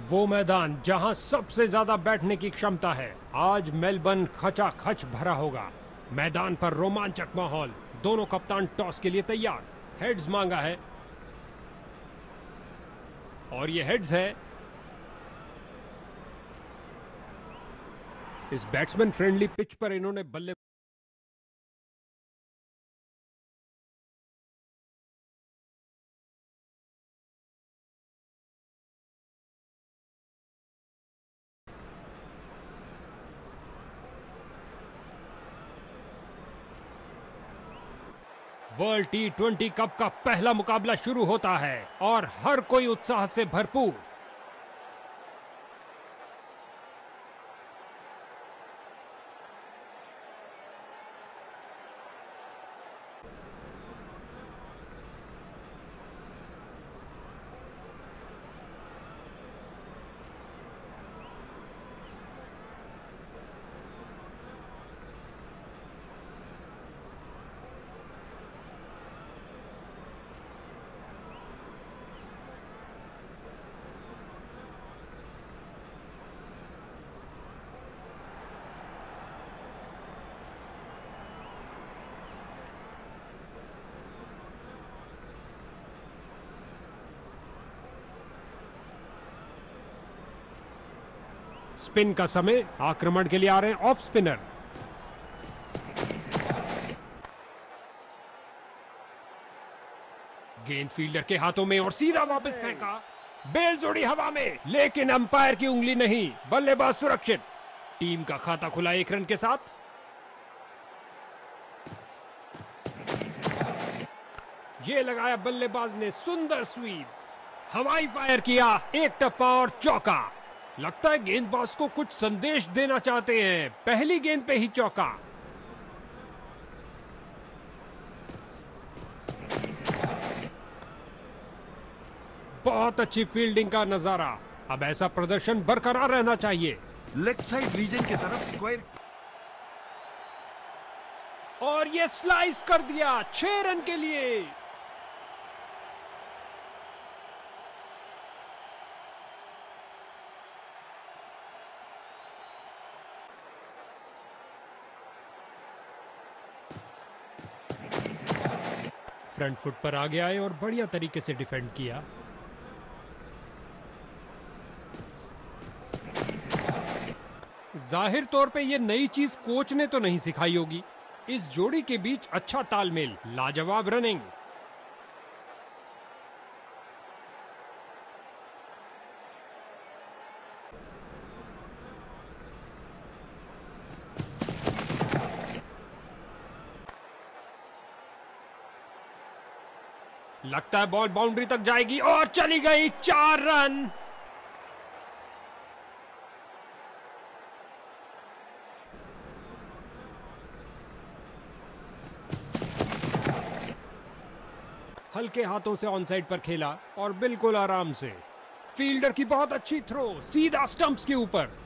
वो मैदान जहां सबसे ज्यादा बैठने की क्षमता है। आज मेलबर्न खचाखच भरा होगा। मैदान पर रोमांचक माहौल। दोनों कप्तान टॉस के लिए तैयार। हेड्स मांगा है और ये हेड्स है। इस बैट्समैन फ्रेंडली पिच पर इन्होंने बल्ले वर्ल्ड T20 कप का पहला मुकाबला शुरू होता है और हर कोई उत्साह से भरपूर। स्पिन का समय। आक्रमण के लिए आ रहे हैं ऑफ स्पिनर। गेंद फील्डर के हाथों में और सीधा वापस फेंका। बेल उड़ी हवा में, लेकिन अंपायर की उंगली नहीं। बल्लेबाज सुरक्षित। टीम का खाता खुला 1 रन के साथ। ये लगाया बल्लेबाज ने सुंदर स्वीप। हवाई फायर किया, एक टप्पा और चौका। लगता है गेंदबाज को कुछ संदेश देना चाहते हैं। पहली गेंद पे ही चौका। बहुत अच्छी फील्डिंग का नजारा। अब ऐसा प्रदर्शन बरकरार रहना चाहिए। लेग साइड रीजन की तरफ स्क्वायर और ये स्लाइस कर दिया 6 रन के लिए। फ्रंट फुट पर आगे आए और बढ़िया तरीके से डिफेंड किया। जाहिर तौर पे ये नई चीज कोच ने तो नहीं सिखाई होगी। इस जोड़ी के बीच अच्छा तालमेल, लाजवाब रनिंग। लगता है बॉल बाउंड्री तक जाएगी और चली गई। 4 रन। हल्के हाथों से ऑन साइड पर खेला और बिल्कुल आराम से। फील्डर की बहुत अच्छी थ्रो, सीधा स्टंप्स के ऊपर।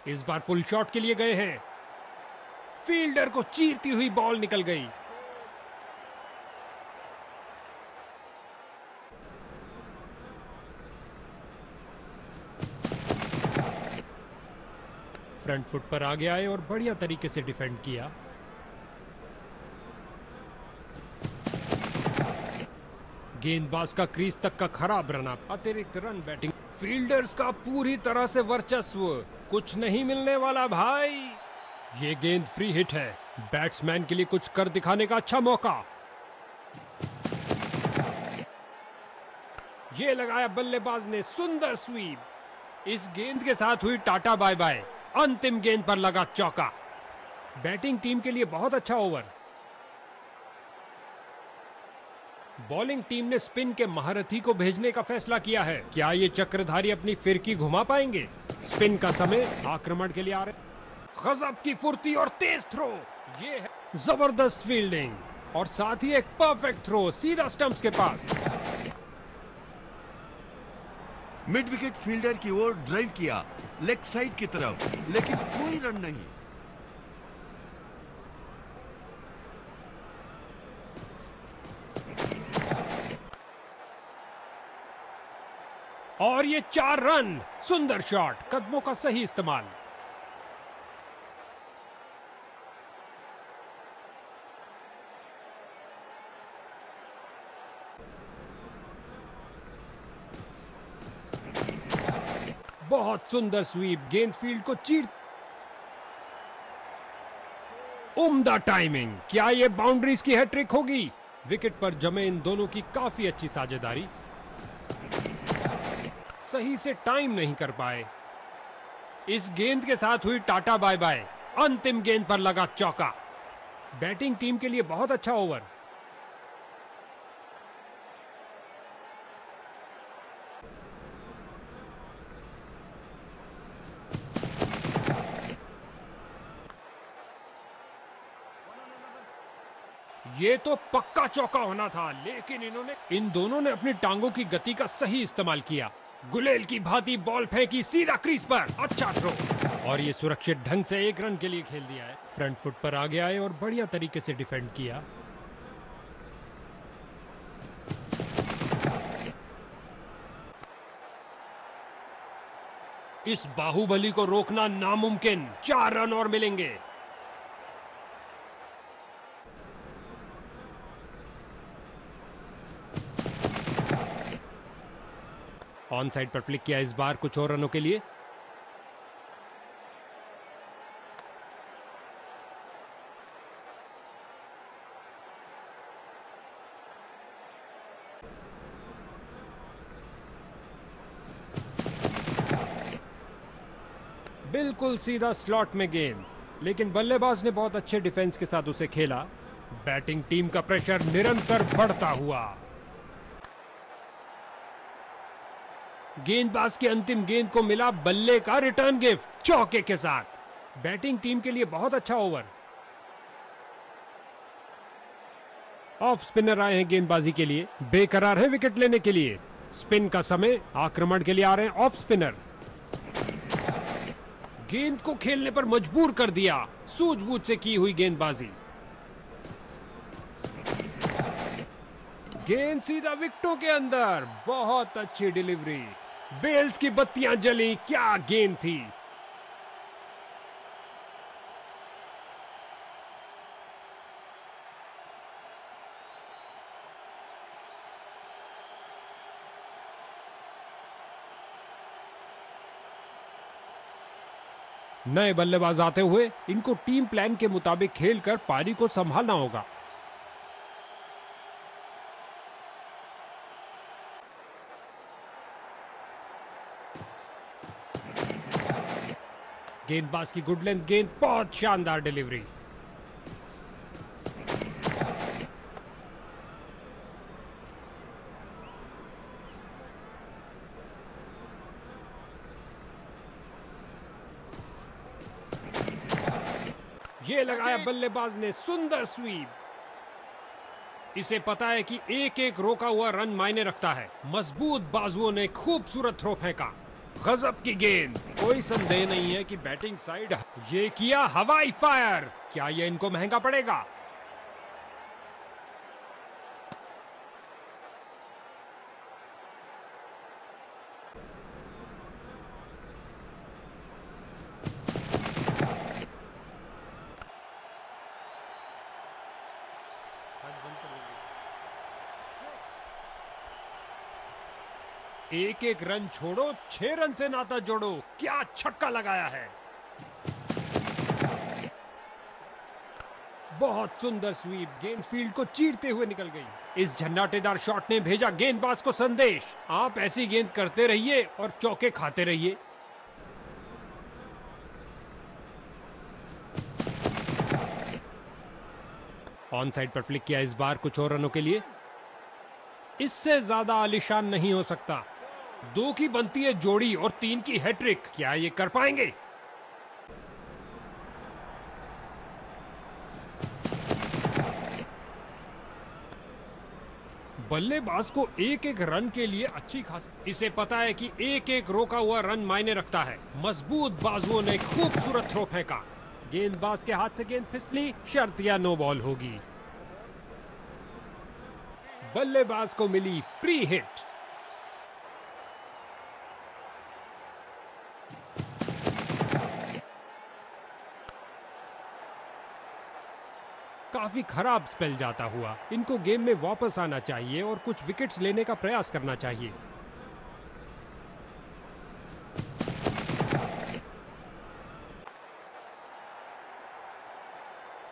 इस बार पुल शॉट के लिए गए हैं। फील्डर को चीरती हुई बॉल निकल गई। फ्रंट फुट पर आगे आए और बढ़िया तरीके से डिफेंड किया। गेंदबाज का क्रीज तक का खराब रन अप। अतिरिक्त रन बैटिंग। फील्डर्स का पूरी तरह से वर्चस्व। कुछ नहीं मिलने वाला भाई। ये गेंद फ्री हिट है। बैट्समैन के लिए कुछ कर दिखाने का अच्छा मौका। ये लगाया बल्लेबाज ने सुंदर स्वीप। इस गेंद के साथ हुई टाटा बाय बाय। अंतिम गेंद पर लगा चौका। बैटिंग टीम के लिए बहुत अच्छा ओवर। बॉलिंग टीम ने स्पिन के महारथी को भेजने का फैसला किया है। क्या ये चक्रधारी अपनी फिरकी घुमा पाएंगे? स्पिन का समय। आक्रमण के लिए आ रहे। गजब की फुर्ती और तेज थ्रो। ये है जबरदस्त फील्डिंग और साथ ही एक परफेक्ट थ्रो सीधा स्टंप्स के पास। मिड विकेट फील्डर की ओर ड्राइव किया, लेग साइड की तरफ, लेकिन कोई रन नहीं। और ये 4 रन। सुंदर शॉट, कदमों का सही इस्तेमाल। बहुत सुंदर स्वीप, गेंद फील्ड को चीर। उम्दा टाइमिंग, क्या ये बाउंड्रीज की हैट्रिक होगी? विकेट पर जमे इन दोनों की काफी अच्छी साझेदारी। सही से टाइम नहीं कर पाए। इस गेंद के साथ हुई टाटा बाय बाय। अंतिम गेंद पर लगा चौका। बैटिंग टीम के लिए बहुत अच्छा ओवर। ये तो पक्का चौका होना था, लेकिन इन दोनों ने अपनी टांगों की गति का सही इस्तेमाल किया। गुलेल की भांति बॉल फेंकी सीधा क्रीज पर। अच्छा थ्रो, और ये सुरक्षित ढंग से 1 रन के लिए खेल दिया है। फ्रंट फुट पर आगे आए और बढ़िया तरीके से डिफेंड किया। इस बाहुबली को रोकना नामुमकिन। 4 रन और मिलेंगे। ऑन साइड पर फ्लिक किया, इस बार कुछ और रनों के लिए। बिल्कुल सीधा स्लॉट में गेंद, लेकिन बल्लेबाज ने बहुत अच्छे डिफेंस के साथ उसे खेला। बैटिंग टीम का प्रेशर निरंतर बढ़ता हुआ। गेंदबाज की अंतिम गेंद को मिला बल्ले का रिटर्न गिफ्ट चौके के साथ। बैटिंग टीम के लिए बहुत अच्छा ओवर। ऑफ स्पिनर आए हैं गेंदबाजी के लिए, बेकरार है विकेट लेने के लिए। स्पिन का समय, आक्रमण के लिए आ रहे हैं ऑफ स्पिनर। गेंद को खेलने पर मजबूर कर दिया, सूझबूझ से की हुई गेंदबाजी। गेंद सीधा विकेटों के अंदर। बहुत अच्छी डिलीवरी। बेल्स की बत्तियां जली। क्या गेंद थी। नए बल्लेबाज आते हुए इनको टीम प्लान के मुताबिक खेलकर पारी को संभालना होगा। गेंदबाज की गुड लेंथ गेंद, बहुत शानदार डिलीवरी। ये लगाया बल्लेबाज ने, सुंदर स्वीप। इसे पता है कि एक एक रोका हुआ रन मायने रखता है। मजबूत बाजुओं ने खूबसूरत थ्रो फेंका। गजब की गेंद। कोई संदेह नहीं है कि बैटिंग साइड ये किया हवाई फायर। क्या ये इनको महंगा पड़ेगा? एक एक रन छोड़ो, 6 रन से नाता जोड़ो। क्या छक्का लगाया है। बहुत सुंदर स्वीप, गेंद फील्ड को चीरते हुए निकल गई। इस झन्नाटेदार शॉट ने भेजा गेंदबाज को संदेश, आप ऐसी गेंद करते रहिए और चौके खाते रहिए। ऑन साइड पर फ्लिक किया, इस बार कुछ और रनों के लिए। इससे ज्यादा आलीशान नहीं हो सकता। 2 की बनती है जोड़ी और 3 की हैट्रिक। क्या ये कर पाएंगे? बल्लेबाज को एक एक रन के लिए अच्छी खासी, इसे पता है कि एक एक रोका हुआ रन मायने रखता है। मजबूत बाजुओं ने खूबसूरत थ्रो फेंका, गेंदबाज के हाथ से गेंद फिसली, शर्त या नो बॉल होगी। बल्लेबाज को मिली फ्री हिट। काफी खराब स्पेल जाता हुआ, इनको गेम में वापस आना चाहिए और कुछ विकेट्स लेने का प्रयास करना चाहिए।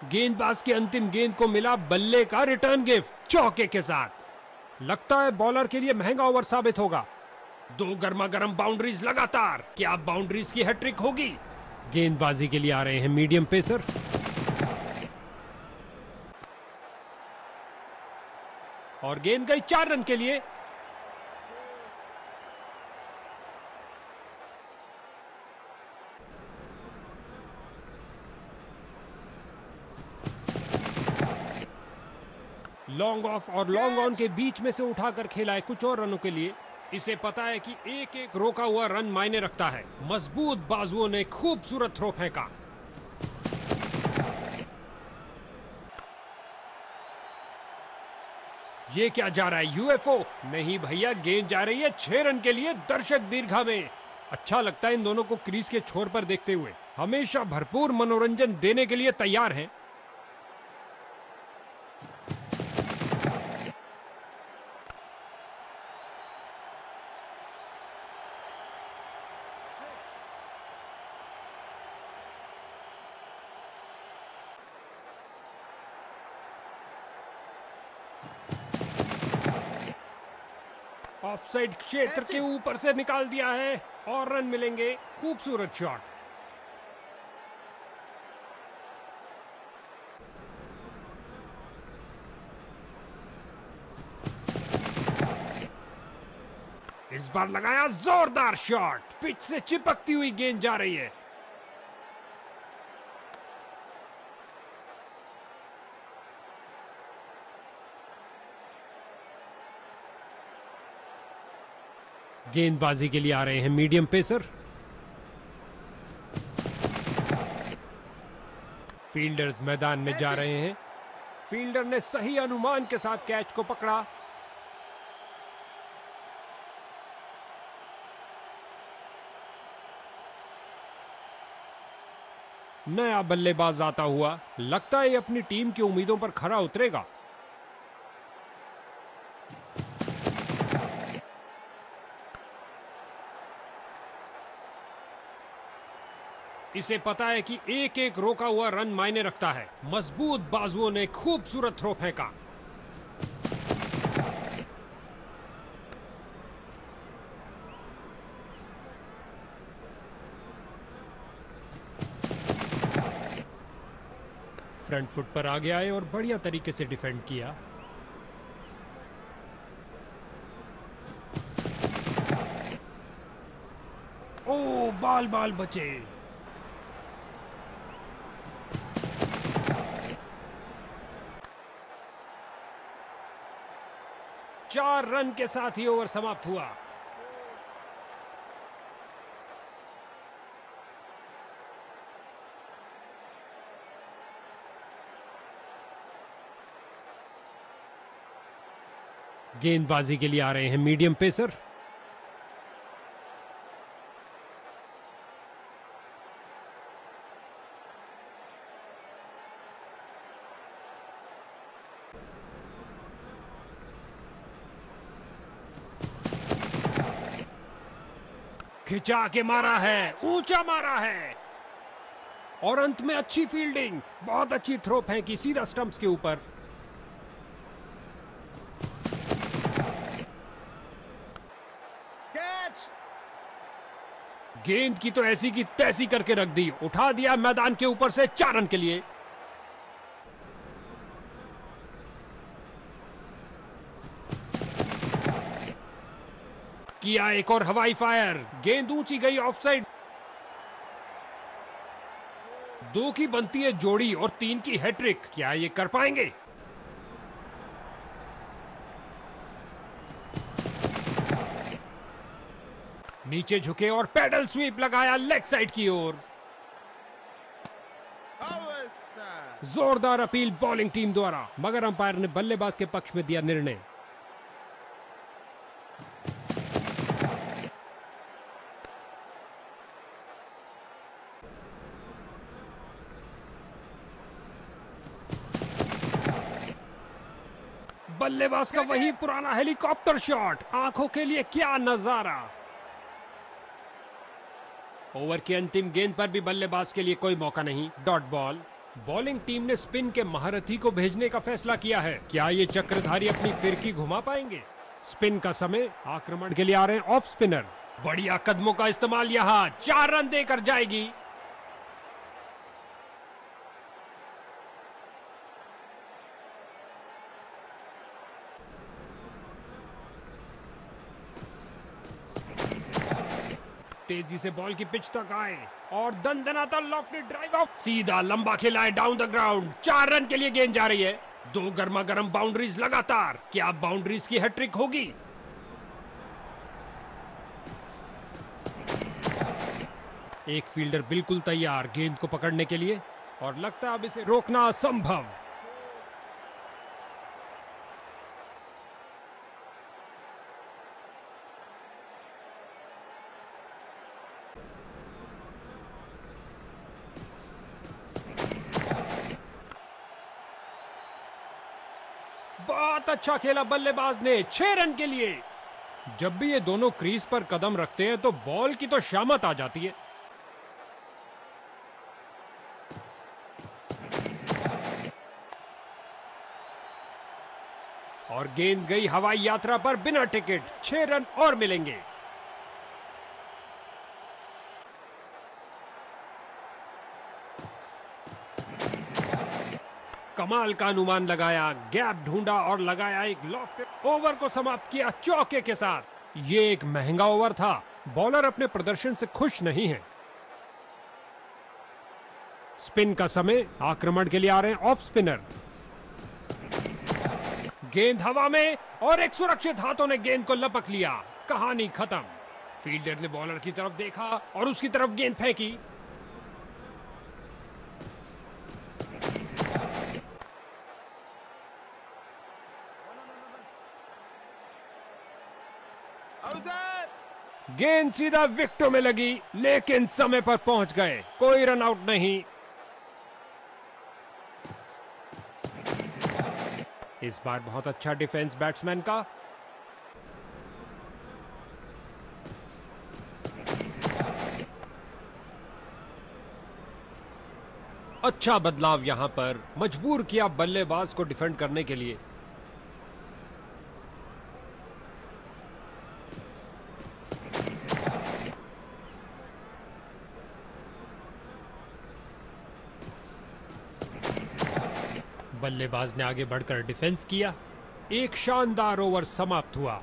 गेंदबाज की अंतिम गेंद को मिला बल्ले का रिटर्न गिफ्ट चौके के साथ। लगता है बॉलर के लिए महंगा ओवर साबित होगा। दो गर्मा गर्म बाउंड्रीज लगातार, क्या बाउंड्रीज की हैट्रिक होगी? गेंदबाजी के लिए आ रहे हैं मीडियम पेसर। और गेंद गई 4 रन के लिए। लॉन्ग ऑफ और लॉन्ग ऑन के बीच में से उठाकर खेला है कुछ और रनों के लिए। इसे पता है कि एक एक रोका हुआ रन मायने रखता है। मजबूत बाजुओं ने खूबसूरत थ्रो फेंका। ये क्या जा रहा है, यूएफओ? नहीं भैया, गेंद जा रही है 6 रन के लिए दर्शक दीर्घा में। अच्छा लगता है इन दोनों को क्रीज के छोर पर देखते हुए। हमेशा भरपूर मनोरंजन देने के लिए तैयार हैं। ऑफसाइड क्षेत्र के ऊपर से निकाल दिया है और रन मिलेंगे। खूबसूरत शॉट। इस बार लगाया जोरदार शॉट, पिच से चिपकती हुई गेंद जा रही है। गेंदबाजी के लिए आ रहे हैं मीडियम पेसर। फील्डर्स मैदान में जा रहे हैं। फील्डर ने सही अनुमान के साथ कैच को पकड़ा। नया बल्लेबाज आता हुआ, लगता है अपनी टीम की उम्मीदों पर खरा उतरेगा। इसे पता है कि एक एक रोका हुआ रन मायने रखता है। मजबूत बाजुओं ने खूबसूरत थ्रो फेंका। फ्रंट फुट पर आगे आए और बढ़िया तरीके से डिफेंड किया। ओ, बाल बाल बचे। चार रन के साथ ही ओवर समाप्त हुआ। गेंदबाजी के लिए आ रहे हैं मीडियम पेसर। खिंचा के मारा है, ऊंचा मारा है और अंत में अच्छी फील्डिंग। बहुत अच्छी थ्रो फेंकी सीधा स्टंप्स के ऊपर। गेंद की तो ऐसी की तैसी करके रख दी, उठा दिया मैदान के ऊपर से 4 रन के लिए। किया एक और हवाई फायर, गेंद ऊंची गई ऑफसाइड। 2 की बनती है जोड़ी और 3 की हैट्रिक। क्या ये कर पाएंगे? नीचे झुके और पैडल स्वीप लगाया लेग साइड की ओर। जोरदार अपील बॉलिंग टीम द्वारा, मगर अंपायर ने बल्लेबाज के पक्ष में दिया निर्णय। बल्लेबाज का वही पुराना हेलीकॉप्टर शॉट, आंखों के लिए क्या नजारा। ओवर की अंतिम गेंद पर भी बल्लेबाज के लिए कोई मौका नहीं, डॉट बॉल। बॉलिंग टीम ने स्पिन के महारथी को भेजने का फैसला किया है। क्या ये चक्रधारी अपनी फिरकी घुमा पाएंगे? स्पिन का समय, आक्रमण के लिए आ रहे हैं ऑफ स्पिनर। बढ़िया कदमों का इस्तेमाल, यहां 4 रन देकर जाएगी। तेजी से बॉल की पिच तक आए और दंदनाता लॉफ्टी ड्राइव आउट, सीधा लंबा खिलाए डाउन द ग्राउंड। 4 रन के लिए गेंद जा रही है। 2 गर्मा गर्म बाउंड्रीज लगातार, क्या बाउंड्रीज की हैट्रिक होगी? एक फील्डर बिल्कुल तैयार गेंद को पकड़ने के लिए, और लगता है अब इसे रोकना असंभव। बहुत अच्छा खेला बल्लेबाज ने, 6 रन के लिए। जब भी ये दोनों क्रीज पर कदम रखते हैं तो बॉल की तो शामत आ जाती है। और गेंद गई हवाई यात्रा पर बिना टिकट। 6 रन और मिलेंगे। कमाल का अनुमान लगाया, गैप ढूंढा और लगाया एक लॉफ्ट। ओवर को समाप्त किया चौके के साथ। ये एक महंगा ओवर था। बॉलर अपने प्रदर्शन से खुश नहीं है। स्पिन का समय, आक्रमण के लिए आ रहे हैं ऑफ स्पिनर। गेंद हवा में और एक सुरक्षित हाथों ने गेंद को लपक लिया। कहानी खत्म। फील्डर ने बॉलर की तरफ देखा और उसकी तरफ गेंद फेंकी। गेंद सीधा विकेटों में लगी, लेकिन समय पर पहुंच गए। कोई रन आउट नहीं। इस बार बहुत अच्छा डिफेंस बैट्समैन का। अच्छा बदलाव यहां पर, मजबूर किया बल्लेबाज को डिफेंड करने के लिए। बल्लेबाज ने आगे बढ़कर डिफेंस किया। एक शानदार ओवर समाप्त हुआ।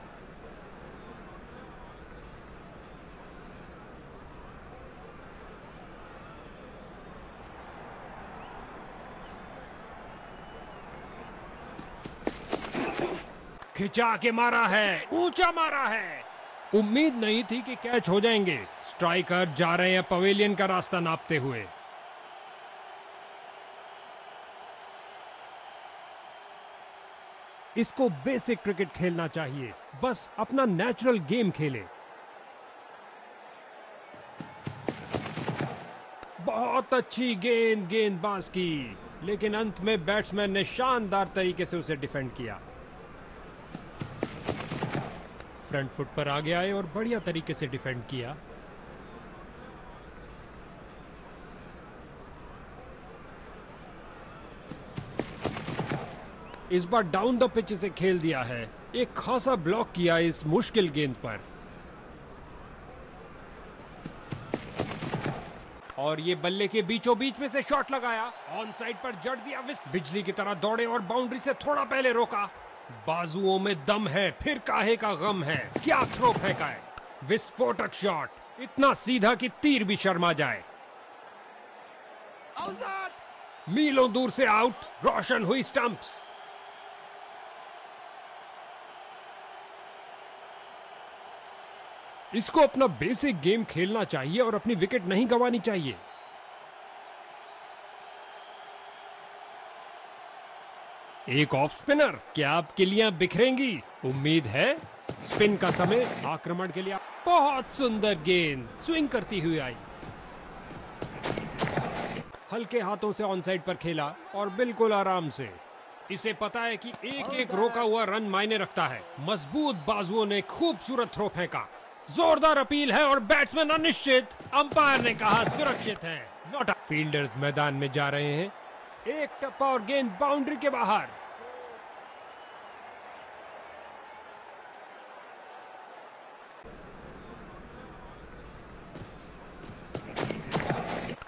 खिंचा के मारा है, ऊंचा मारा है। उम्मीद नहीं थी कि कैच हो जाएंगे। स्ट्राइकर जा रहे हैं पवेलियन का रास्ता नापते हुए। इसको बेसिक क्रिकेट खेलना चाहिए, बस अपना नेचुरल गेम खेले। बहुत अच्छी गेंदबाज की, लेकिन अंत में बैट्समैन ने शानदार तरीके से उसे डिफेंड किया। फ्रंट फुट पर आगे आए और बढ़िया तरीके से डिफेंड किया। इस बार डाउन द पिच से खेल दिया है। एक खासा ब्लॉक किया इस मुश्किल गेंद पर। और ये बल्ले के बीचों बीच में से शॉट लगाया, ऑन साइड पर जड़ दिया। बिजली की तरह दौड़े और बाउंड्री से थोड़ा पहले रोका। बाजुओं में दम है, फिर काहे का गम है। क्या थ्रो फेंका है, विस्फोटक शॉट, इतना सीधा कि तीर भी शर्मा जाए। मीलों दूर से आउट, रोशन हुई स्टंप्स। इसको अपना बेसिक गेम खेलना चाहिए और अपनी विकेट नहीं गंवानी चाहिए। एक ऑफ स्पिनर, क्या आप किलियां बिखरेंगी? उम्मीद है। स्पिन का समय, आक्रमण के लिए बहुत सुंदर गेंद स्विंग करती हुई आई। हल्के हाथों से ऑन साइड पर खेला और बिल्कुल आराम से। इसे पता है कि एक एक रोका हुआ रन मायने रखता है। मजबूत बाजुओं ने खूबसूरत थ्रो फेंका। जोरदार अपील है और बैट्समैन अनिश्चित। अंपायर ने कहा सुरक्षित है। नॉट। फील्डर्स मैदान में जा रहे हैं। एक टप्पा और गेंद बाउंड्री के बाहर।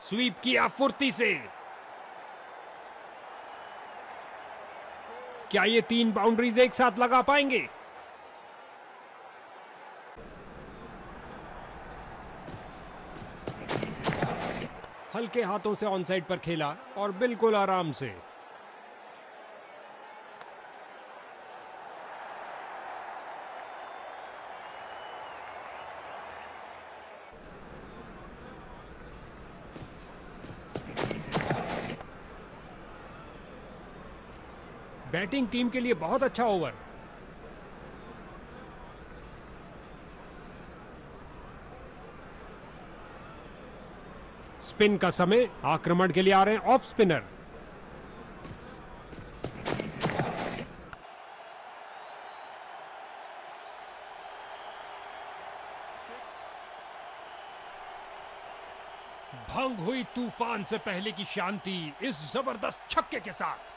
स्वीप किया फुर्ती से। क्या ये 3 बाउंड्रीज एक साथ लगा पाएंगे? हल्के हाथों से ऑन साइड पर खेला और बिल्कुल आराम से। बैटिंग टीम के लिए बहुत अच्छा ओवर। स्पिन का समय, आक्रमण के लिए आ रहे हैं ऑफ स्पिनर। भंग हुई तूफान से पहले की शांति इस जबरदस्त छक्के के साथ।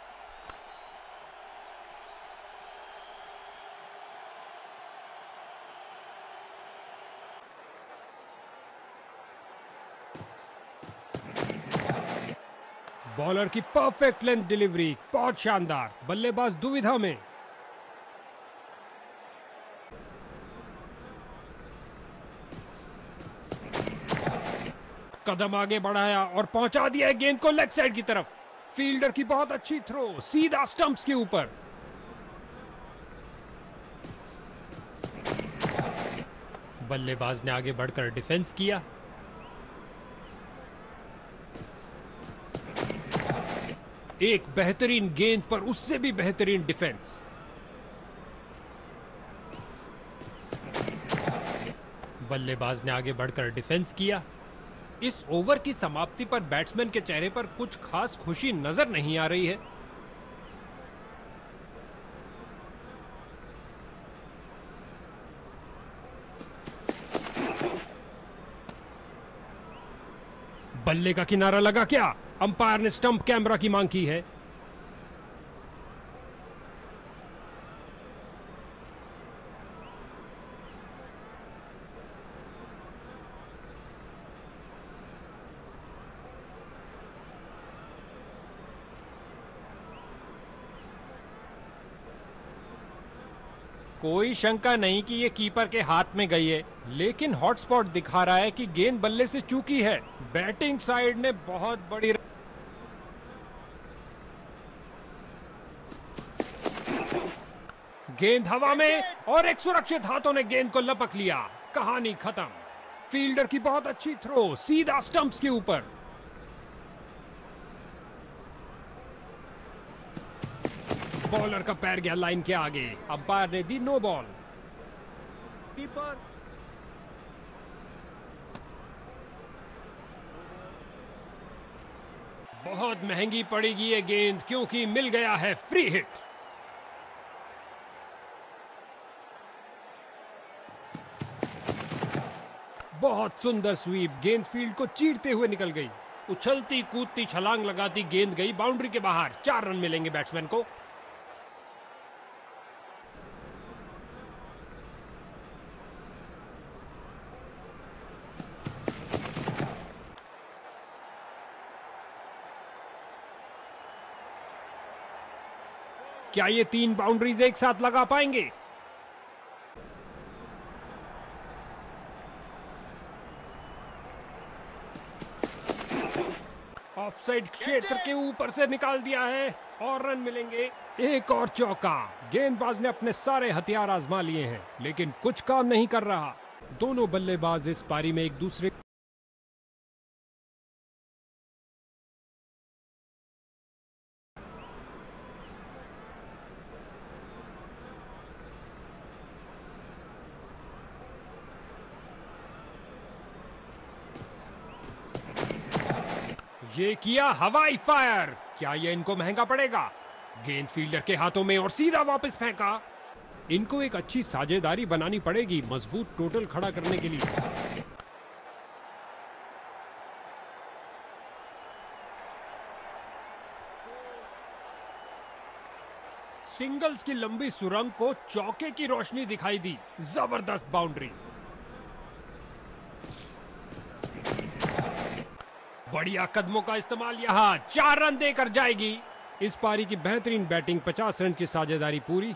बॉलर की परफेक्ट लेंथ डिलीवरी, बहुत शानदार। बल्लेबाज दुविधा में। कदम आगे बढ़ाया और पहुंचा दिया गेंद को लेग साइड की तरफ। फील्डर की बहुत अच्छी थ्रो, सीधा स्टंप्स के ऊपर। बल्लेबाज ने आगे बढ़कर डिफेंस किया। एक बेहतरीन गेंद पर उससे भी बेहतरीन डिफेंस। बल्लेबाज ने आगे बढ़कर डिफेंस किया। इस ओवर की समाप्ति पर बैट्समैन के चेहरे पर कुछ खास खुशी नजर नहीं आ रही है। बल्ले का किनारा लगा क्या? अंपायर ने स्टंप कैमरा की मांग की है। कोई शंका नहीं कि ये कीपर के हाथ में गई है, लेकिन हॉटस्पॉट दिखा रहा है कि गेंद बल्ले से चूकी है। बैटिंग साइड ने बहुत बड़ी गेंद हवा में और एक सुरक्षित हाथों ने गेंद को लपक लिया। कहानी खत्म। फील्डर की बहुत अच्छी थ्रो, सीधा स्टंप्स के ऊपर। बॉलर का पैर गया लाइन के आगे। अंपायर ने दी नो बॉल। कीपर बहुत महंगी पड़ेगी ये गेंद, क्योंकि मिल गया है फ्री हिट। बहुत सुंदर स्वीप, गेंद फील्ड को चीरते हुए निकल गई। उछलती कूदती छलांग लगाती गेंद गई बाउंड्री के बाहर। 4 रन मिलेंगे बैट्समैन को। क्या ये 3 बाउंड्रीज एक साथ लगा पाएंगे? ऑफसाइड क्षेत्र के ऊपर से निकाल दिया है और रन मिलेंगे। एक और चौका। गेंदबाज ने अपने सारे हथियार आजमा लिए हैं, लेकिन कुछ काम नहीं कर रहा। दोनों बल्लेबाज इस पारी में एक दूसरे ये किया हवाई फायर। क्या ये इनको महंगा पड़ेगा? गेंद फील्डर के हाथों में और सीधा वापस फेंका। इनको एक अच्छी साझेदारी बनानी पड़ेगी मजबूत टोटल खड़ा करने के लिए। सिंगल्स की लंबी सुरंग को चौके की रोशनी दिखाई दी। जबरदस्त बाउंड्री। बढ़िया कदमों का इस्तेमाल, यहां 4 रन देकर जाएगी। इस पारी की बेहतरीन बैटिंग, 50 रन की साझेदारी पूरी।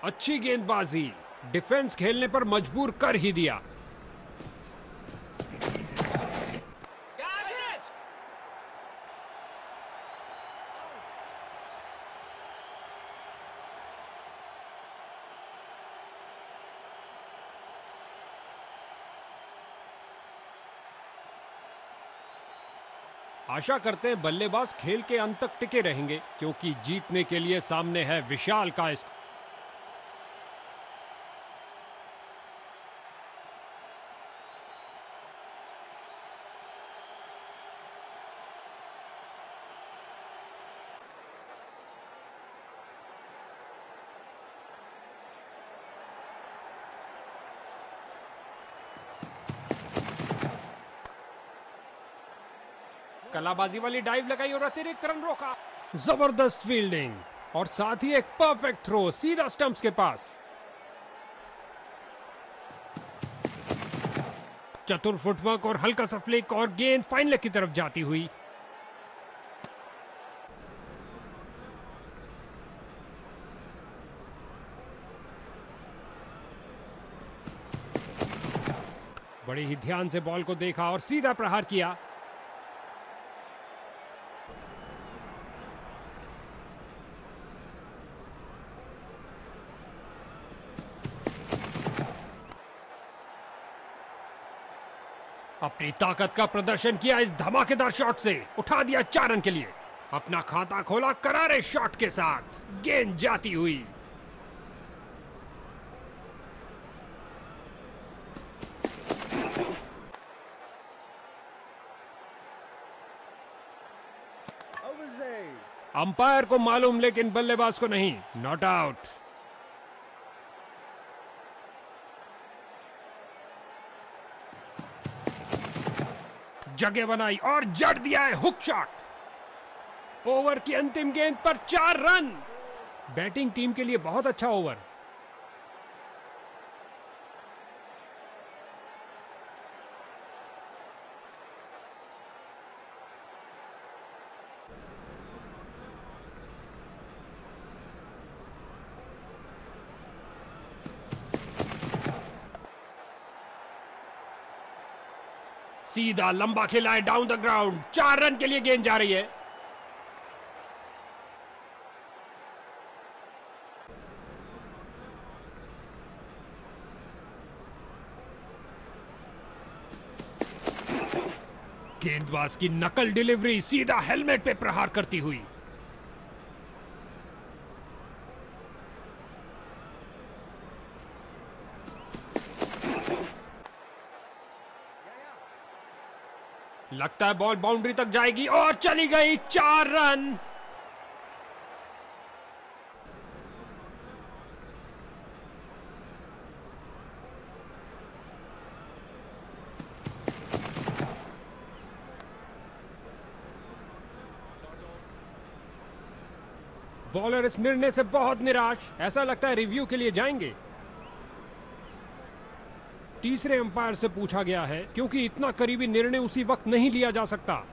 अच्छी गेंदबाजी, डिफेंस खेलने पर मजबूर कर ही दिया। आशा करते हैं बल्लेबाज खेल के अंत तक टिके रहेंगे, क्योंकि जीतने के लिए सामने है विशाल का स्कोर। कलाबाजी वाली डाइव लगाई और अतिरिक्त रन रोका। जबरदस्त फील्डिंग और साथ ही एक परफेक्ट थ्रो सीधा स्टंप्स के पास। चतुर फुटवर्क और हल्का सा फ्लिक और गेंद फाइन लेग की तरफ जाती हुई। बड़े ही ध्यान से बॉल को देखा और सीधा प्रहार किया। अपनी ताकत का प्रदर्शन किया इस धमाकेदार शॉट से, उठा दिया 4 रन के लिए। अपना खाता खोला करारे शॉट के साथ, गेंद जाती हुई। अंपायर को मालूम लेकिन बल्लेबाज को नहीं। Not out. जगह बनाई और जड़ दिया है हुक शॉट। ओवर की अंतिम गेंद पर 4 रन। बैटिंग टीम के लिए बहुत अच्छा ओवर। सीधा लंबा खेला है डाउन द ग्राउंड। 4 रन के लिए गेंद जा रही है। गेंदबाज की नकल डिलीवरी सीधा हेलमेट पे प्रहार करती हुई। लगता है बॉल बाउंड्री तक जाएगी और चली गई। 4 रन। बॉलर इस निर्णय से बहुत निराश, ऐसा लगता है रिव्यू के लिए जाएंगे। तीसरे अंपायर से पूछा गया है क्योंकि इतना करीबी निर्णय उसी वक्त नहीं लिया जा सकता।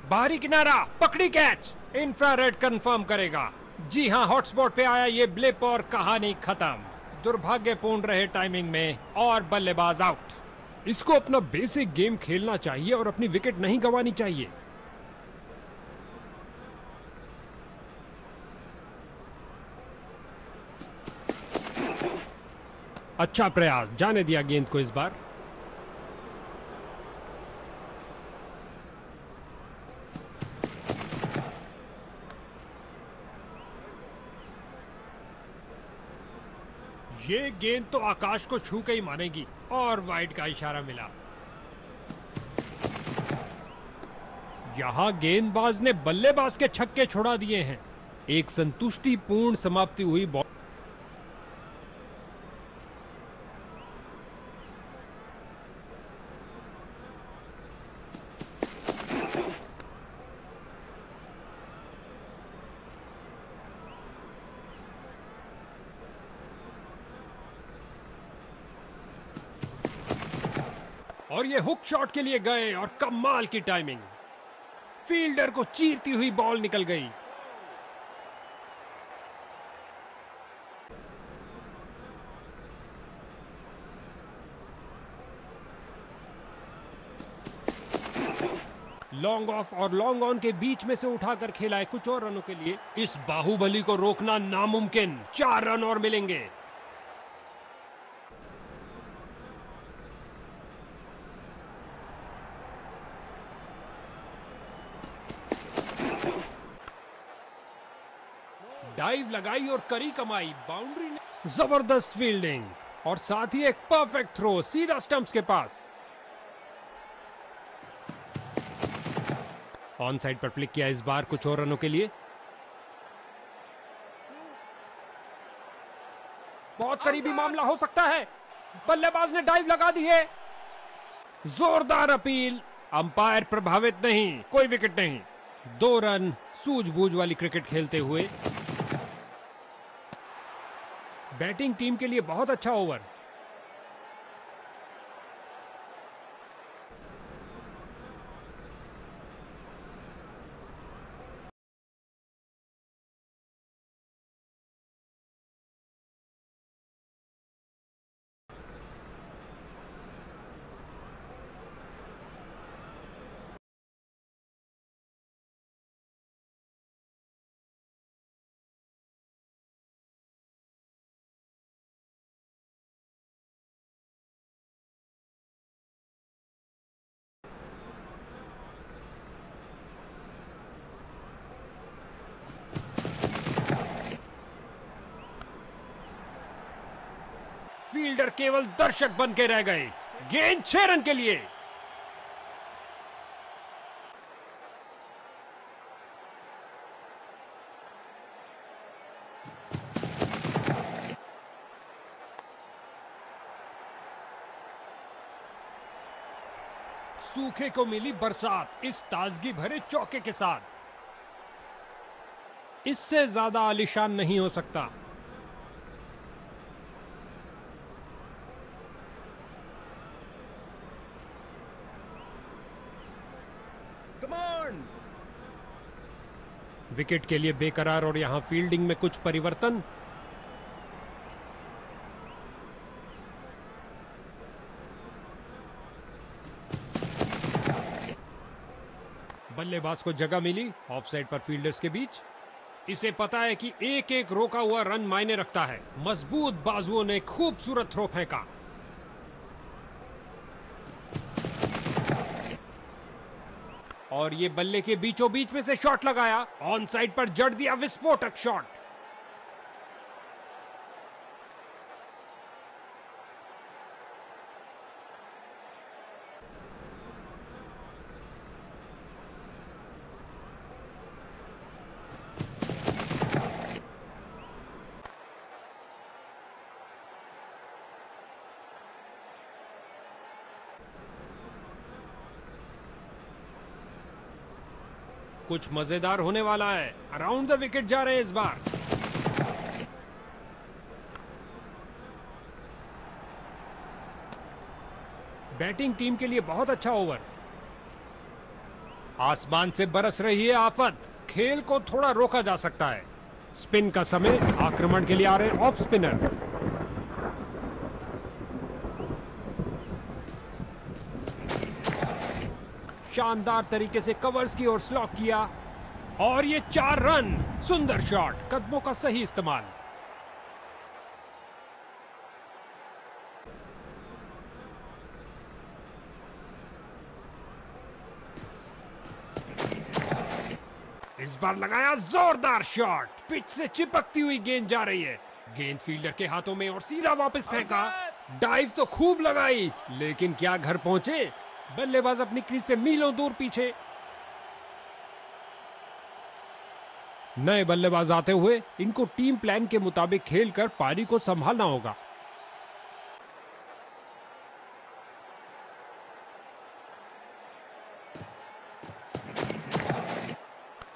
बाहरी किनारा, पकड़ी कैच, इंफ्रारेड कंफर्म करेगा। जी हां, हॉटस्पॉट पे आया ये ब्लिप और कहानी खत्म। दुर्भाग्यपूर्ण रहे टाइमिंग में और बल्लेबाज आउट। इसको अपना बेसिक गेम खेलना चाहिए और अपनी विकेट नहीं गंवानी चाहिए। अच्छा प्रयास, जाने दिया गेंद को इस बार। ये गेंद तो आकाश को छू के ही मानेगी और वाइड का इशारा मिला। यहां गेंदबाज ने बल्लेबाज के छक्के छुड़ा दिए हैं। एक संतुष्टिपूर्ण समाप्ति हुई बॉल। और ये हुक शॉट के लिए गए और कमाल की टाइमिंग। फील्डर को चीरती हुई बॉल निकल गई। लॉन्ग ऑफ और लॉन्ग ऑन के बीच में से उठाकर खेला है कुछ और रनों के लिए। इस बाहुबली को रोकना नामुमकिन। 4 रन और मिलेंगे। डाइव लगाई और करी कमाई। बाउंड्री ने जबरदस्त फील्डिंग और साथ ही एक परफेक्ट थ्रो सीधा स्टंप्स के पास। ऑन साइड पर फ्लिक किया इस बार कुछ और रनों के लिए। बहुत करीबी मामला हो सकता है। बल्लेबाज ने डाइव लगा दी है। जोरदार अपील। अंपायर प्रभावित नहीं, कोई विकेट नहीं। 2 रन सूझबूझ वाली क्रिकेट खेलते हुए। बैटिंग टीम के लिए बहुत अच्छा ओवर। फील्डर केवल दर्शक बन के रह गए। गेंद 6 रन के लिए। सूखे को मिली बरसात इस ताजगी भरे चौके के साथ। इससे ज्यादा आलीशान नहीं हो सकता। विकेट के लिए बेकरार और यहां फील्डिंग में कुछ परिवर्तन। बल्लेबाज को जगह मिली ऑफ साइड पर फील्डर्स के बीच। इसे पता है कि एक एक रोका हुआ रन मायने रखता है। मजबूत बाजुओं ने खूबसूरत थ्रो फेंका। और ये बल्ले के बीचों बीच में से शॉट लगाया। ऑन साइड पर जड़ दिया विस्फोटक शॉट। कुछ मजेदार होने वाला है। अराउंड द विकेट जा रहे हैं इस बार। बैटिंग टीम के लिए बहुत अच्छा ओवर। आसमान से बरस रही है आफत। खेल को थोड़ा रोका जा सकता है। स्पिन का समय। आक्रमण के लिए आ रहे हैं ऑफ स्पिनर। शानदार तरीके से कवर्स की ओर स्लॉक किया और ये 4 रन। सुंदर शॉट, कदमों का सही इस्तेमाल। इस बार लगाया जोरदार शॉट। पिच से चिपकती हुई गेंद जा रही है। गेंद फील्डर के हाथों में और सीधा वापस फेंका। डाइव तो खूब लगाई, लेकिन क्या घर पहुंचे? बल्लेबाज अपनी क्रीज से मीलों दूर पीछे। नए बल्लेबाज आते हुए इनको टीम प्लान के मुताबिक खेलकर पारी को संभालना होगा।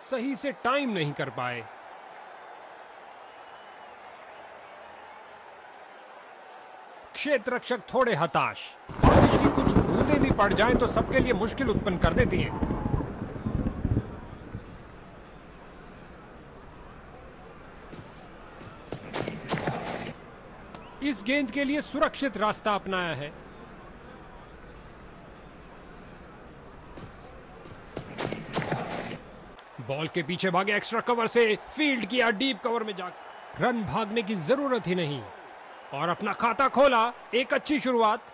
सही से टाइम नहीं कर पाए। क्षेत्र रक्षक थोड़े हताश। बारिश की कुछ बूंदें भी पड़ जाएं तो सबके लिए मुश्किल उत्पन्न कर देती हैं। इस गेंद के लिए सुरक्षित रास्ता अपनाया है। बॉल के पीछे भागे एक्स्ट्रा कवर से। फील्ड किया डीप कवर में जा। रन भागने की जरूरत ही नहीं और अपना खाता खोला। एक अच्छी शुरुआत।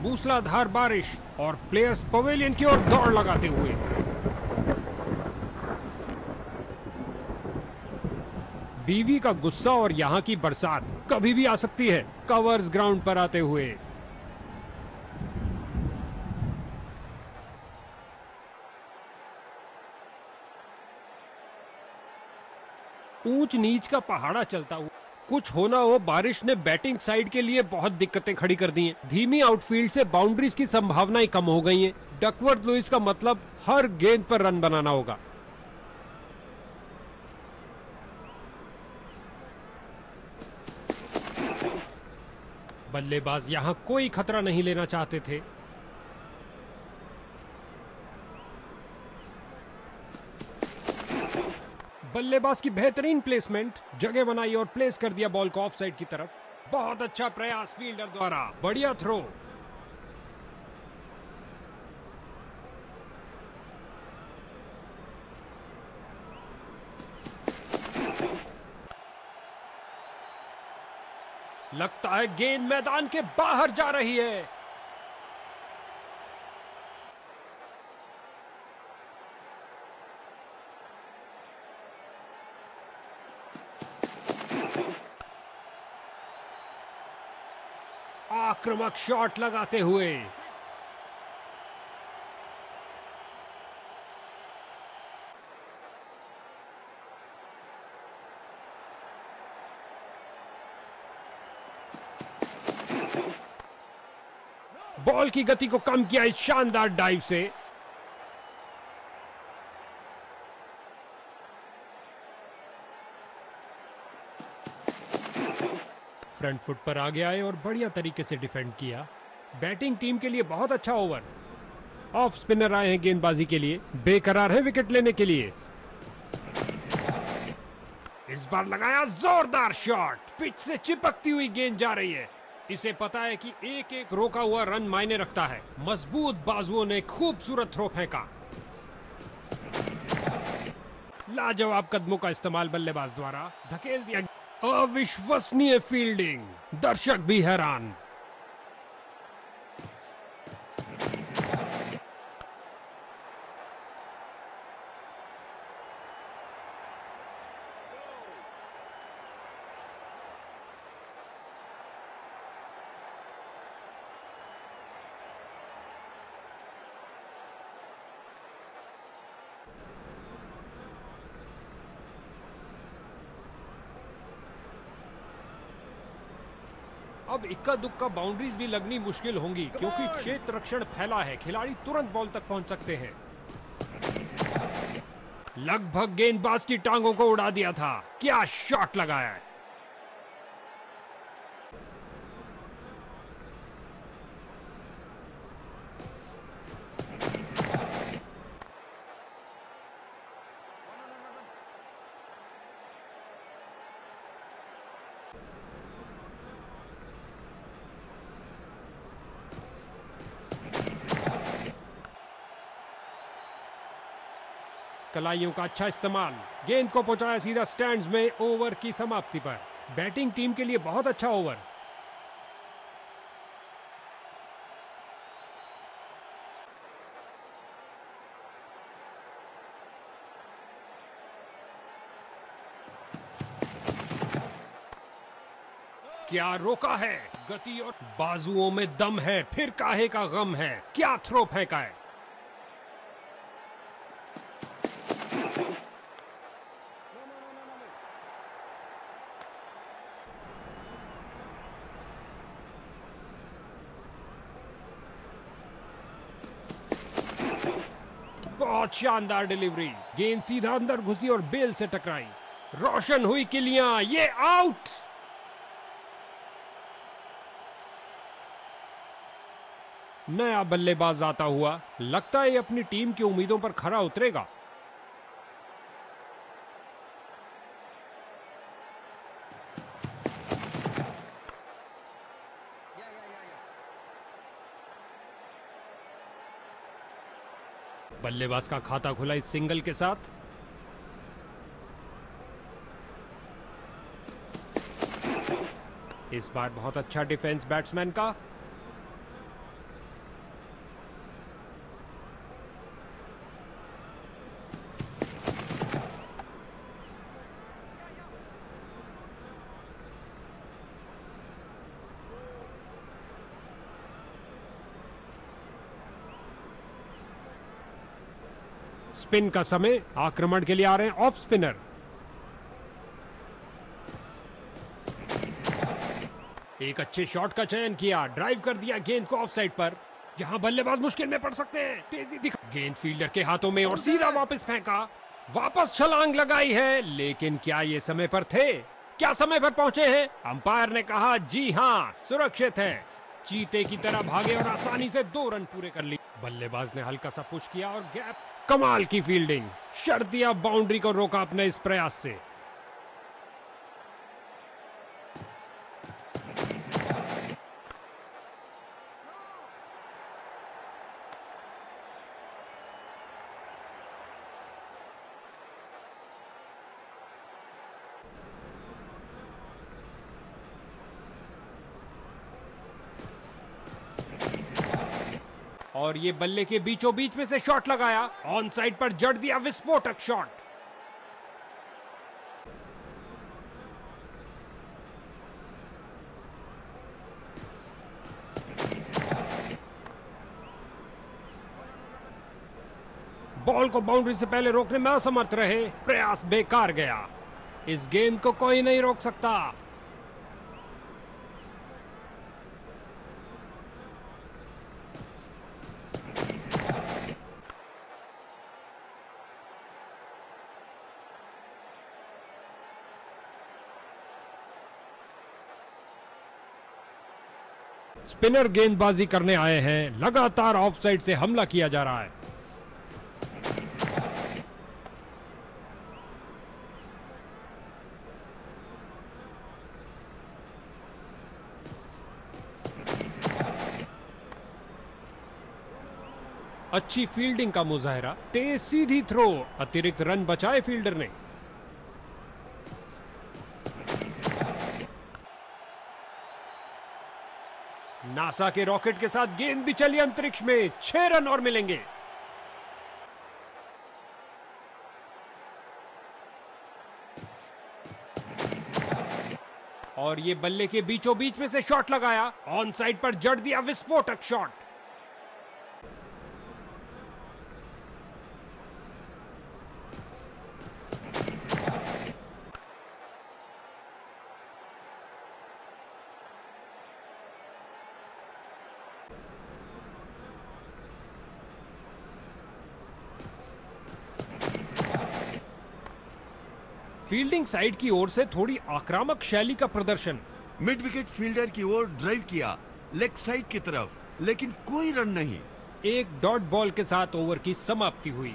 मूसलाधार बारिश और प्लेयर्स पवेलियन की ओर दौड़ लगाते हुए। बीवी का गुस्सा और यहां की बरसात कभी भी आ सकती है। कवर्स ग्राउंड पर आते हुए। ऊंच नीच का पहाड़ा चलता हुआ। कुछ होना हो, बारिश ने बैटिंग साइड के लिए बहुत दिक्कतें खड़ी कर दी हैं। धीमी आउटफील्ड से बाउंड्रीज की संभावनाएं कम हो गई हैं। डकवर्थ लुइस का मतलब हर गेंद पर रन बनाना होगा। बल्लेबाज यहां कोई खतरा नहीं लेना चाहते थे। बल्लेबाज की बेहतरीन प्लेसमेंट। जगह बनाई और प्लेस कर दिया बॉल को ऑफ साइड की तरफ। बहुत अच्छा प्रयास फील्डर द्वारा। बढ़िया थ्रो। लगता है गेंद मैदान के बाहर जा रही है। आक्रामक शॉट लगाते हुए। बॉल की गति को कम किया इस शानदार डाइव से। फ्रंट फुट पर आगे आए और बढ़िया तरीके से डिफेंड किया। बैटिंग टीम के लिए बहुत अच्छा ओवर। ऑफ स्पिनर आए हैं गेंदबाजी के लिए। बेकरार है विकेट लेने के लिए। इस बार लगाया जोरदार शॉट। पिच से चिपकती हुई गेंद जा रही है। इसे पता है कि एक एक रोका हुआ रन मायने रखता है। मजबूत बाजुओं ने खूबसूरत थ्रो फेंका। लाजवाब कदमों का इस्तेमाल बल्लेबाज द्वारा धकेल दिया। अविश्वसनीय फील्डिंग। दर्शक भी हैरान। अब इक्का दुक्का बाउंड्रीज भी लगनी मुश्किल होंगी क्योंकि क्षेत्र रक्षण फैला है। खिलाड़ी तुरंत बॉल तक पहुंच सकते हैं। लगभग गेंदबाज की टांगों को उड़ा दिया था। क्या शॉट लगाया है। कलाइयों का अच्छा इस्तेमाल, गेंद को पहुंचाया सीधा स्टैंड्स में। ओवर की समाप्ति पर बैटिंग टीम के लिए बहुत अच्छा ओवर। क्या रोका है। गति और बाजुओं में दम है, फिर काहे का गम है। क्या थ्रो फेंका है। बहुत शानदार डिलीवरी। गेंद सीधा अंदर घुसी और बेल से टकराई। रोशन हुई किलियां, ये आउट। नया बल्लेबाज आता हुआ, लगता है ये अपनी टीम की उम्मीदों पर खरा उतरेगा। बल्लेबाज का खाता खुला इस सिंगल के साथ। इस बार बहुत अच्छा डिफेंस बैट्समैन का। स्पिन का समय, आक्रमण के लिए आ रहे हैं ऑफ स्पिनर। एक अच्छे शॉट का चयन किया, ड्राइव कर दिया गेंद को ऑफ साइड पर। यहां बल्लेबाज मुश्किल में पड़ सकते हैं। तेजी दिखा, गेंद फील्डर के हाथों में और सीधा वापस फेंका। वापस छलांग लगाई है, लेकिन क्या ये समय पर थे। क्या समय पर पहुंचे हैं। अंपायर ने कहा जी हां, सुरक्षित है। चीते की तरह भागे और आसानी से 2 रन पूरे कर लिए। बल्लेबाज ने हल्का सा पुश किया और गैप। कमाल की फील्डिंग, शर्तिया बाउंड्री को रोका अपने इस प्रयास से। और ये बल्ले के बीचों बीच में से शॉट लगाया। ऑन साइड पर जड़ दिया विस्फोटक शॉट। बॉल को बाउंड्री से पहले रोकने में असमर्थ रहे। प्रयास बेकार गया। इस गेंद को कोई नहीं रोक सकता। स्पिनर गेंदबाजी करने आए हैं। लगातार ऑफ साइड से हमला किया जा रहा है। अच्छी फील्डिंग का मुजाहरा, तेज सीधी थ्रो, अतिरिक्त रन बचाए फील्डर ने। नासा के रॉकेट के साथ गेंद भी चली अंतरिक्ष में। 6 रन और मिलेंगे। और ये बल्ले के बीचों बीच में से शॉट लगाया। ऑन साइड पर जड़ दिया विस्फोटक शॉट। फील्डिंग साइड की ओर से थोड़ी आक्रामक शैली का प्रदर्शन। मिड विकेट फील्डर की ओर ड्राइव किया लेग साइड की तरफ, लेकिन कोई रन नहीं। एक डॉट बॉल के साथ ओवर की समाप्ति हुई।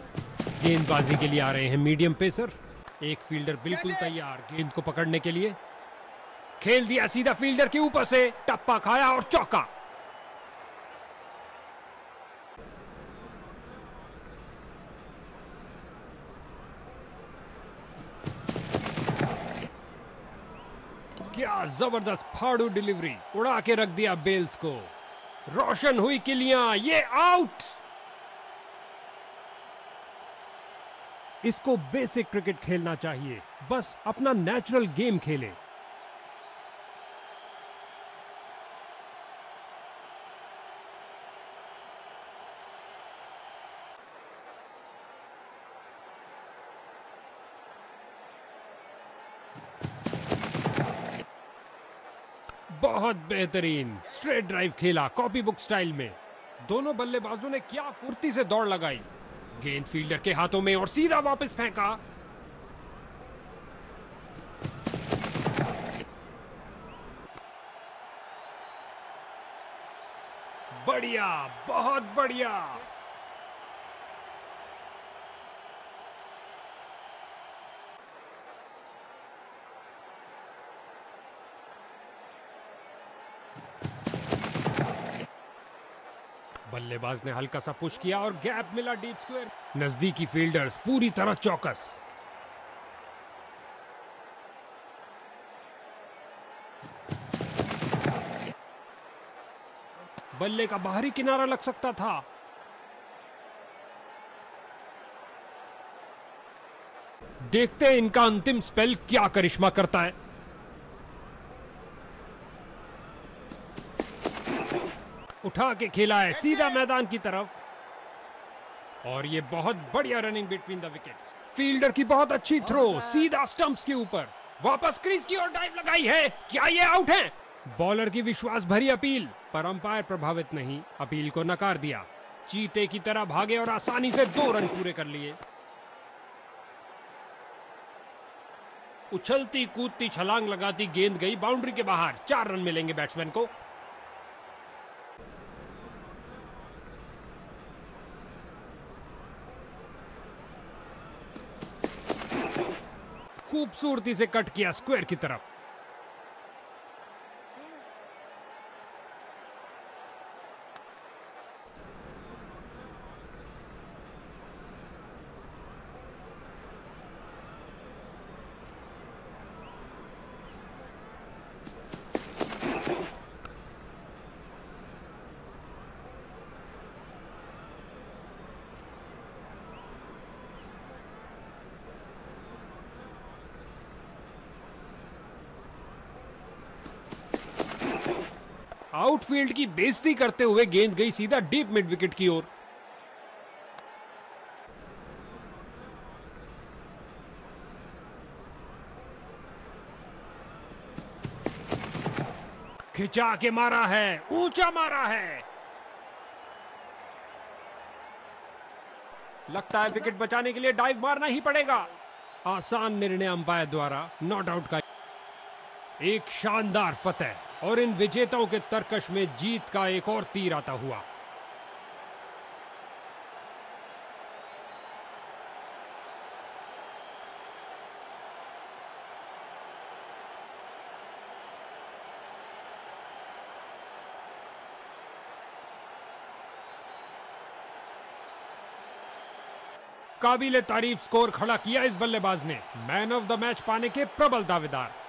गेंदबाजी के लिए आ रहे हैं मीडियम पेसर। एक फील्डर बिल्कुल तैयार गेंद को पकड़ने के लिए। खेल दिया सीधा फील्डर के ऊपर से, टप्पा खाया और चौका। क्या जबरदस्त फाड़ू डिलीवरी, उड़ा के रख दिया बेल्स को। रोशन हुई किलियां, ये आउट। इसको बेसिक क्रिकेट खेलना चाहिए, बस अपना नेचुरल गेम खेले। बहुत बेहतरीन स्ट्रेट ड्राइव खेला कॉपी बुक स्टाइल में। दोनों बल्लेबाजों ने क्या फुर्ती से दौड़ लगाई। गेंद फील्डर के हाथों में और सीधा वापस फेंका। बढ़िया, बहुत बढ़िया। बल्लेबाज ने हल्का सा पुश किया और गैप मिला डीप स्क्वायर। नजदीकी फील्डर्स पूरी तरह चौकस। बल्ले का बाहरी किनारा लग सकता था। देखते हैं इनका अंतिम स्पेल क्या करिश्मा करता है। उठा के खेला है सीधा मैदान की तरफ और ये बहुत बढ़िया running between the wickets. Fielder की बहुत अच्छी थ्रो सीधा स्टंप्स के ऊपर, वापस क्रीज की ओर डाइव लगाई है। क्या ये आउट है? बॉलर की विश्वास भरी अपील पर अंपायर प्रभावित नहीं, अपील को नकार दिया। चीते की तरह भागे और आसानी से 2 रन पूरे कर लिए। उछलती कूदती छलांग लगाती गेंद गई बाउंड्री के बाहर। 4 रन मिलेंगे बैट्समैन को। खूबसूरती से कट किया स्क्वायर की तरफ। आउटफील्ड की बेइज्जती करते हुए गेंद गई सीधा डीप मिड विकेट की ओर। खिंचा के मारा है, ऊंचा मारा है। लगता है विकेट बचाने के लिए डाइव मारना ही पड़ेगा। आसान निर्णय अंपायर द्वारा नॉट आउट का। एक शानदार फतेह और इन विजेताओं के तरकश में जीत का एक और तीर आता हुआ। काबिले तारीफ स्कोर खड़ा किया इस बल्लेबाज ने। मैन ऑफ द मैच पाने के प्रबल दावेदार।